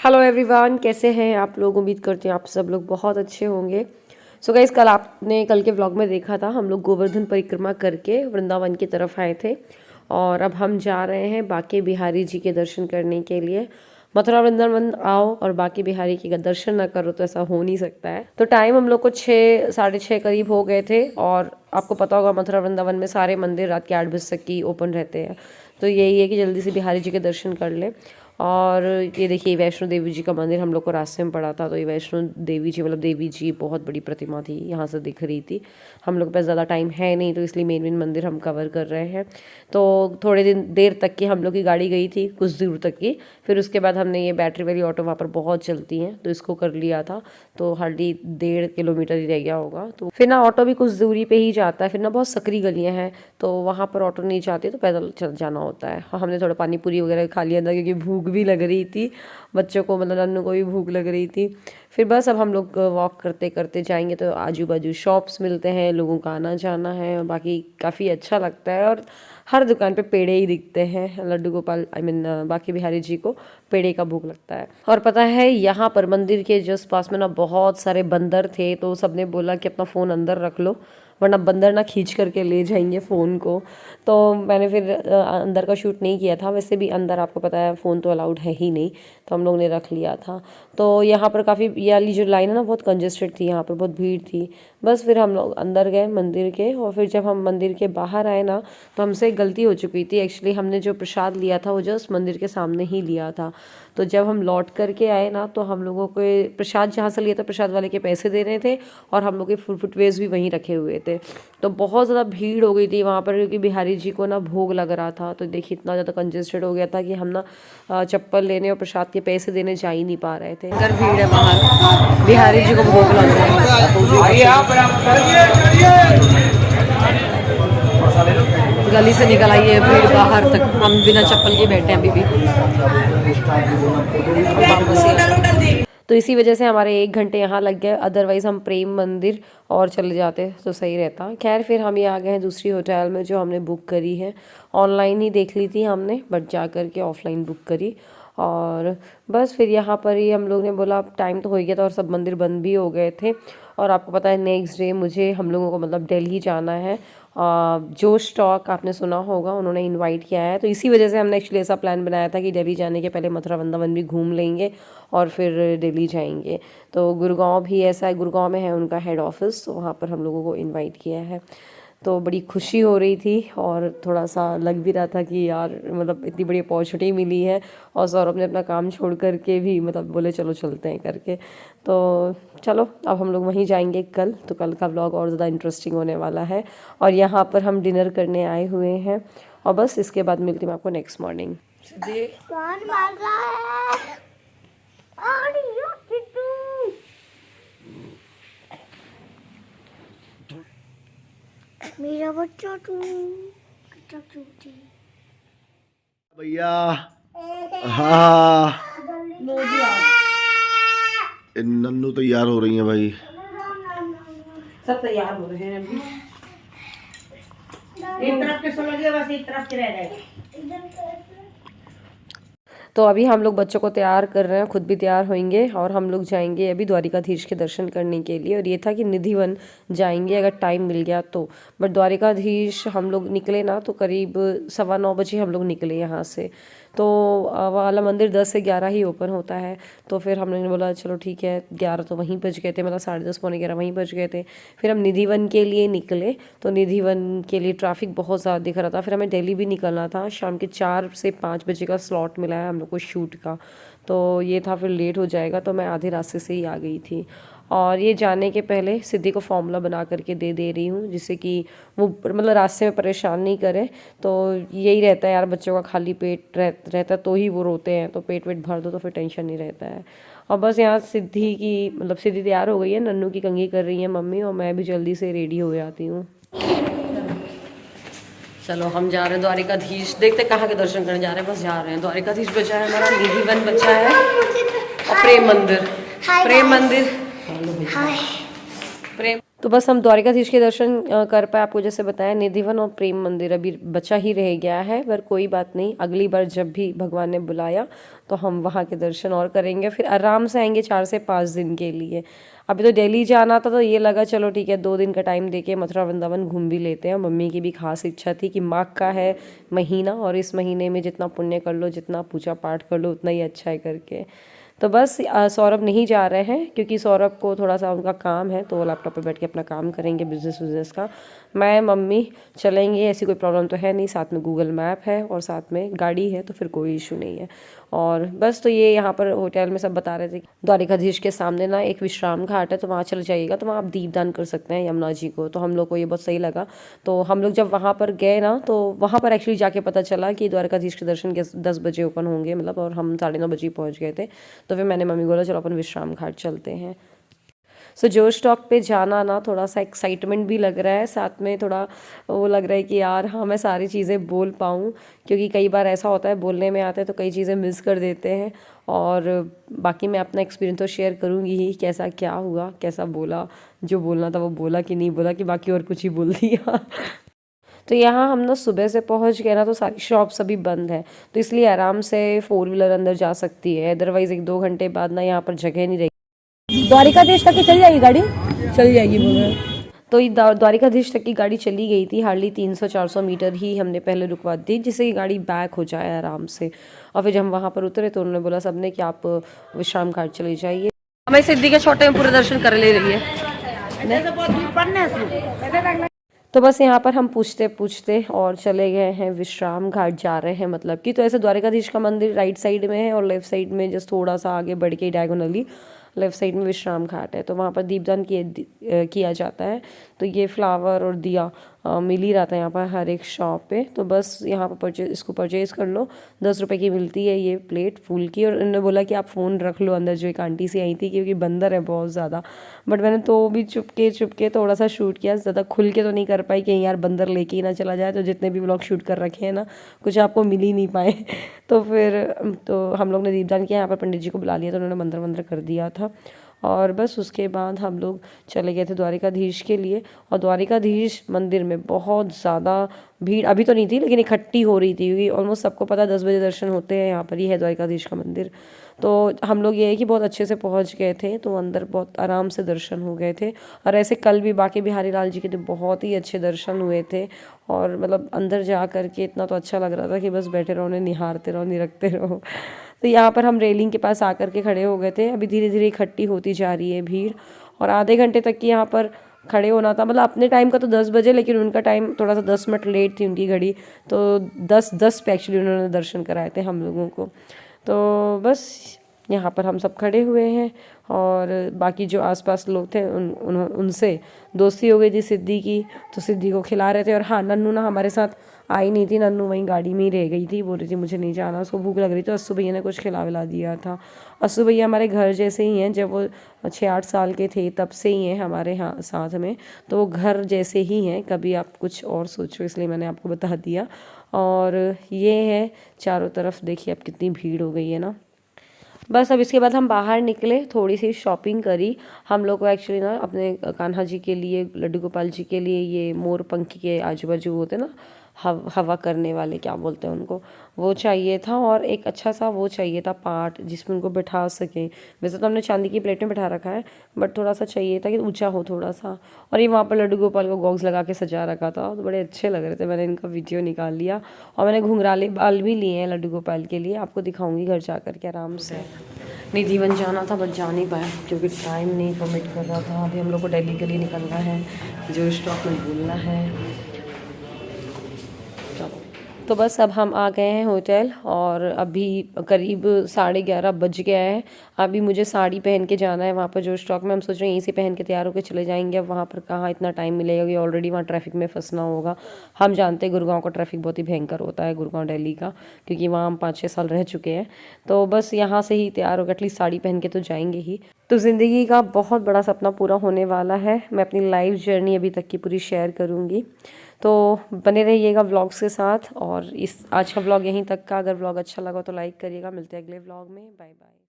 Hello everyone, कैसे हैं आप लोग। उम्मीद करते हैं आप सब लोग बहुत अच्छे होंगे। सो गाइस, कल के व्लॉग में देखा था हम लोग गोवर्धन परिक्रमा करके वृंदावन की तरफ आए थे और अब हम जा रहे हैं बांके बिहारी जी के दर्शन करने के लिए। मथुरा वृंदावन आओ और बांके बिहारी के दर्शन ना करो तो ऐसा हो नहीं सकता है। तो टाइम हम लोग को 6 साढ़े 6 करीब हो गए थे और आपको पता होगा मथुरा वृंदावन में सारे मंदिर रात के 8 बजे तक ही ओपन रहते हैं। तो यही है कि जल्दी से बिहारी जी के दर्शन कर लें। और ये देखिए वैष्णो देवी जी का मंदिर हम लोग को रास्ते में पड़ा था। तो ये वैष्णो देवी जी मतलब देवी जी बहुत बड़ी प्रतिमा थी, यहाँ से दिख रही थी। हम लोग के पास ज़्यादा टाइम है नहीं तो इसलिए मेन मेन मंदिर हम कवर कर रहे हैं। तो थोड़े देर तक की हम लोग की गाड़ी गई थी, कुछ दूर तक की। फिर उसके बाद हमने ये बैटरी वाली ऑटो वहाँ पर बहुत चलती हैं तो इसको कर लिया था। तो हार्डली 1.5 किलोमीटर ही रह गया होगा। तो फिर ना ऑटो भी कुछ दूरी पे ही जाता है, फिर ना बहुत सकरी गलियाँ हैं तो वहाँ पर ऑटो नहीं जाती तो पैदल चल जाना होता है। हमने थोड़ा पानी पूरी वगैरह खा लिया था क्योंकि भूख भी लग रही थी, बच्चों को मतलब नन्नू को भी भूख लग रही थी। फिर बस अब हम लोग वॉक करते करते जाएंगे तो आजू बाजू शॉप्स मिलते हैं, लोगों का आना जाना है, बाकी काफ़ी अच्छा लगता है। और हर दुकान पे पेड़े ही दिखते हैं। लड्डू गोपाल बांके बिहारी जी को पेड़े का भोग लगता है। और पता है यहाँ पर मंदिर के जस्ट पास में ना बहुत सारे बंदर थे तो सबने बोला कि अपना फ़ोन अंदर रख लो वरना बंदर ना खींच करके ले जाएंगे फ़ोन को। तो मैंने फिर अंदर का शूट नहीं किया था। वैसे भी अंदर आपको पता है फ़ोन तो अलाउड है ही नहीं, तो हम लोग ने रख लिया था। तो यहाँ पर काफ़ी ये वाली जो लाइन है ना बहुत कंजेस्टेड थी, यहाँ पर बहुत भीड़ थी। बस फिर हम लोग अंदर गए मंदिर के और फिर जब हम मंदिर के बाहर आए ना तो हमसे एक गलती हो चुकी थी। एक्चुअली हमने जो प्रसाद लिया था वो जस्ट मंदिर के सामने ही लिया था। तो जब हम लौट करके आए ना तो हम लोगों को प्रसाद जहाँ से लिया था प्रसाद वाले के पैसे दे रहे थे और हम लोग के फुटवेयर्स भी वहीं रखे हुए थे। तो बहुत ज़्यादा भीड़ हो गई थी वहाँ पर क्योंकि बिहारी जी को ना भोग लग रहा था। तो देखिए इतना ज़्यादा कंजेस्टेड हो गया था कि हम ना चप्पल लेने और प्रसाद के पैसे देने जा ही नहीं पा रहे थे। इधर भीड़ है बाहर, बिहारी जी को भोग लग रहा है। गली से निकल आई है भीड़ बाहर तक, हम बिना चप्पल के बैठे हैं अभी भी। तो इसी वजह से हमारे 1 घंटे यहाँ लग गए, अदरवाइज़ हम प्रेम मंदिर और चले जाते तो सही रहता। खैर फिर हम ये आ गए हैं दूसरी होटल में जो हमने बुक करी है। ऑनलाइन ही देख ली थी हमने बट जा कर के ऑफलाइन बुक करी। और बस फिर यहाँ पर ही हम लोग ने बोला अब टाइम तो हो गया था और सब मंदिर बंद भी हो गए थे। और आपको पता है नेक्स्ट डे मुझे हम लोगों को मतलब दिल्ली जाना है। जो स्टॉक आपने सुना होगा उन्होंने इनवाइट किया है तो इसी वजह से हमने एक्चुअली ऐसा प्लान बनाया था कि दिल्ली जाने के पहले मथुरा वृंदावन भी घूम लेंगे और फिर दिल्ली जाएंगे। तो गुड़गांव भी ऐसा है, गुड़गांव में है उनका हेड ऑफिस, तो वहाँ पर हम लोगों को इनवाइट किया है। तो बड़ी खुशी हो रही थी और थोड़ा सा लग भी रहा था कि यार मतलब इतनी बड़ी अपॉर्चुनिटी मिली है और सौरभ ने अपना काम छोड़ करके भी मतलब बोले चलो चलते हैं करके। तो चलो अब हम लोग वहीं जाएंगे कल, तो कल का व्लॉग और ज़्यादा इंटरेस्टिंग होने वाला है। और यहाँ पर हम डिनर करने आए हुए हैं और बस इसके बाद मिलती हूँ आपको नेक्स्ट मॉर्निंग। मेरा बच्चा भैया हाँ नन्नू तैयार हो रही है भाई, सब तैयार हो रहे हैं अभी। एक तरफ के समझिए बस एक तरफ के रह जाएगा। तो अभी हम लोग बच्चों को तैयार कर रहे हैं, खुद भी तैयार होंगे और हम लोग जाएंगे अभी द्वारिकाधीश के दर्शन करने के लिए। और ये था कि निधिवन जाएंगे अगर टाइम मिल गया तो, बट द्वारिकाधीश हम लोग निकले ना तो करीब 9:15 हम लोग निकले यहाँ से। तो वाला मंदिर 10 से 11 ही ओपन होता है। तो फिर हमने बोला चलो ठीक है, 11 तो वहीं बज गए थे, मतलब 10:30 पौने 11 वहीं बज गए थे। फिर हम निधिवन के लिए निकले तो निधिवन के लिए ट्रैफिक बहुत ज़्यादा दिख रहा था। फिर हमें दिल्ली भी निकलना था, शाम के 4 से 5 बजे का स्लॉट मिला है हम लोग को शूट का। तो ये था फिर लेट हो जाएगा तो मैं आधे रास्ते से ही आ गई थी। और ये जाने के पहले सिद्धि को फॉर्मूला बना करके दे रही हूँ जिससे कि वो मतलब रास्ते में परेशान नहीं करे। तो यही रहता है यार, बच्चों का खाली पेट रहता तो ही वो रोते हैं, तो पेट वेट भर दो तो फिर टेंशन नहीं रहता है। और बस यहाँ सिद्धि की मतलब सिद्धि तैयार हो गई है, नन्नू की कंघी कर रही है मम्मी और मैं भी जल्दी से रेडी हो जाती हूँ। चलो हम जा रहे हैं द्वारिकाधीश, देखते कहाँ के दर्शन करने जा रहे हैं, बस जा रहे हैं। द्वारिकाधीश बचा है हमारा, निधिवन बचा है और प्रेम मंदिर। प्रेम मंदिर प्रेम तो बस हम द्वारिकाधीश के दर्शन कर पाए। आपको जैसे बताया निधिवन और प्रेम मंदिर अभी बचा ही रह गया है, पर कोई बात नहीं, अगली बार जब भी भगवान ने बुलाया तो हम वहाँ के दर्शन और करेंगे, फिर आराम से आएंगे 4 से 5 दिन के लिए। अभी तो दिल्ली जाना था तो ये लगा चलो ठीक है 2 दिन का टाइम देके मथुरा वृंदावन घूम भी लेते हैं। मम्मी की भी खास इच्छा थी कि माघ का है महीना और इस महीने में जितना पुण्य कर लो, जितना पूजा पाठ कर लो उतना ही अच्छा है करके। तो बस सौरभ नहीं जा रहे हैं क्योंकि सौरभ को थोड़ा सा उनका काम है, तो वो लैपटॉप पे बैठ के अपना काम करेंगे बिजनेस का। मैं मम्मी चलेंगे, ऐसी कोई प्रॉब्लम तो है नहीं, साथ में गूगल मैप है और साथ में गाड़ी है, तो फिर कोई इशू नहीं है। और बस तो ये यहाँ पर होटल में सब बता रहे थे द्वारिकाधीश के सामने ना एक विश्राम घाट है, तो वहाँ चले जाइएगा, तो वहाँ आप दीपदान कर सकते हैं यमुना जी को। तो हम लोग को ये बहुत सही लगा। तो हम लोग जब वहाँ पर गए ना तो वहाँ पर एक्चुअली जाके पता चला कि द्वारिकाधीश के दर्शन 10 बजे ओपन होंगे, मतलब, और हम 9:30 बजे पहुँच गए थे। तो फिर मैंने मम्मी को बोला चलो अपन विश्राम घाट चलते हैं। सो जोश टॉक पे जाना ना थोड़ा सा एक्साइटमेंट भी लग रहा है, साथ में थोड़ा वो लग रहा है कि यार हाँ मैं सारी चीज़ें बोल पाऊँ, क्योंकि कई बार ऐसा होता है बोलने में आता है तो कई चीज़ें मिस कर देते हैं। और बाकी मैं अपना एक्सपीरियंस तो शेयर करूँगी ही, कैसा क्या हुआ, कैसा बोला, जो बोलना था वो बोला कि नहीं बोला, कि बाकी और कुछ ही बोल दिया। तो यहाँ हम ना सुबह से पहुँच गए ना तो सारी शॉप्स अभी बंद है, तो इसलिए आराम से 4 व्हीलर अंदर जा सकती है, अदरवाइज़ 1-2 घंटे बाद ना यहाँ पर जगह नहीं रहेगी। द्वारिकाधीश तक की चल जाएगी गाड़ी, चल जाएगी बोल रहे हैं। तो ये द्वारिकाधीश तक की गाड़ी चली गई थी, हार्डली 300-400 मीटर ही हमने पहले रुकवा दी जिससे कि गाड़ी बैक हो जाए आराम से। और फिर जब हम वहाँ पर उतरे तो उन्होंने बोला सबने कि आप विश्राम घाट चले जाइए। हमें सिद्धि के छोटे में पूरे दर्शन कर ले रही है। तो बस यहाँ पर हम पूछते पूछते और चले गए हैं विश्राम घाट जा रहे हैं, मतलब कि तो ऐसे द्वारिकाधीश का मंदिर राइट साइड में है और लेफ्ट साइड में जस्ट थोड़ा सा आगे बढ़ के डायगोनली लेफ्ट साइड में विश्राम घाट है। तो वहाँ पर दीपदान किया जाता है। तो ये फ्लावर और दिया मिल ही रहता है यहाँ पर हर एक शॉप पे। तो बस यहाँ पर इसको परचेज़ कर लो, 10 रुपये की मिलती है ये प्लेट फूल की। और उन्होंने बोला कि आप फ़ोन रख लो अंदर, जो एक आंटी सी आई थी, क्योंकि बंदर है बहुत ज़्यादा। बट मैंने तो भी चुपके थोड़ा सा शूट किया, ज़्यादा खुल के तो नहीं कर पाई कि यार बंदर लेके ही ना चला जाए। तो जितने भी व्लॉग शूट कर रखे हैं ना कुछ आपको मिल ही नहीं पाए। तो फिर तो हम लोग ने दीपदान किया, यहाँ पर पंडित जी को बुला लिया, तो उन्होंने मंत्र वंत्र कर दिया था। और बस उसके बाद हम लोग चले गए थे द्वारिकाधीश के लिए। और द्वारिकाधीश मंदिर में बहुत ज़्यादा भीड़ अभी तो नहीं थी, लेकिन इकट्ठी हो रही थी, क्योंकि ऑलमोस्ट सबको पता 10 बजे दर्शन होते हैं, यहाँ पर ही है द्वारिकाधीश का मंदिर। तो हम लोग ये है कि बहुत अच्छे से पहुँच गए थे, तो अंदर बहुत आराम से दर्शन हो गए थे। और ऐसे कल भी बाकी बिहारी लाल जी के तो बहुत ही अच्छे दर्शन हुए थे। और मतलब अंदर जा कर के इतना तो अच्छा लग रहा था कि बस बैठे रहो, उन्हें निहारते रहो, निरखते रहो। तो यहाँ पर हम रेलिंग के पास आकर के खड़े हो गए थे। अभी धीरे धीरे इकट्ठी होती जा रही है भीड़, और आधे घंटे तक की यहाँ पर खड़े होना था। मतलब अपने टाइम का तो 10 बजे, लेकिन उनका टाइम थोड़ा सा 10 मिनट लेट थी उनकी घड़ी, तो 10 पे एक्चुअली उन्होंने दर्शन कराए थे हम लोगों को। तो बस यहाँ पर हम सब खड़े हुए हैं, और बाकी जो आसपास लोग थे उनसे दोस्ती हो गई थी सिद्धि की, तो सिद्धि को खिला रहे थे। और हाँ, नन्नू ना हमारे साथ आई नहीं थी, नन्नू वहीं गाड़ी में ही रह गई थी, बोल रही थी मुझे नहीं जाना, उसको भूख लग रही थी। अस्सू भैया ने कुछ खिला विला दिया था। अस्सू भैया हमारे घर जैसे ही हैं, जब वो 6-8 साल के थे तब से ही हैं हमारे यहाँ साथ में, तो वो घर जैसे ही हैं, कभी आप कुछ और सोचो, इसलिए मैंने आपको बता दिया। और ये है चारों तरफ, देखिए अब कितनी भीड़ हो गई है ना। बस अब इसके बाद हम बाहर निकले, थोड़ी सी शॉपिंग करी। हम लोग को एक्चुअली ना अपने कान्हा जी के लिए, लड्डू गोपाल जी के लिए, ये मोर पंखी के आजू बाजू होते ना हवा करने वाले, क्या बोलते हैं उनको, वो चाहिए था। और एक अच्छा सा वो चाहिए था पार्ट जिसमें उनको बैठा सकें। वैसे तो हमने चांदी की प्लेट में बैठा रखा है, बट थोड़ा सा चाहिए था कि ऊंचा हो थोड़ा सा। और ये वहाँ पर लड्डू गोपाल को गॉग्स लगा के सजा रखा था, तो बड़े अच्छे लग रहे थे। मैंने इनका वीडियो निकाल लिया, और मैंने घुंघराले बाल भी लिए हैं लड्डू गोपाल के लिए, आपको दिखाऊंगी घर जा कर के आराम से। निधिवन जाना था बट जा नहीं पाया क्योंकि टाइम नहीं परमिट कर रहा था। अभी हम लोग को दिल्ली के लिए निकलना है, जो स्टॉक में बोलना है। तो बस अब हम आ गए हैं होटल, और अभी करीब 11:30 बज गया है। अभी मुझे साड़ी पहन के जाना है वहाँ पर जो स्टॉक में। हम सोच रहे हैं यहीं से पहन के तैयार होकर चले जाएंगे। अब वहाँ पर कहाँ इतना टाइम मिलेगा, कि ऑलरेडी वहाँ ट्रैफिक में फंसना होगा। हम जानते हैं गुड़गांव का ट्रैफिक बहुत ही भयंकर होता है, गुड़गांव दिल्ली का, क्योंकि वहाँ हम 5-6 साल रह चुके हैं। तो बस यहाँ से ही तैयार होकर एटलीस्ट साड़ी पहन के तो जाएंगे ही। तो ज़िंदगी का बहुत बड़ा सपना पूरा होने वाला है। मैं अपनी लाइफ जर्नी अभी तक की पूरी शेयर करूँगी, तो बने रहिएगा व्लॉग्स के साथ। और इस आज का व्लॉग यहीं तक का। अगर व्लॉग अच्छा लगा तो लाइक करिएगा। मिलते हैं अगले व्लॉग में। Bye bye.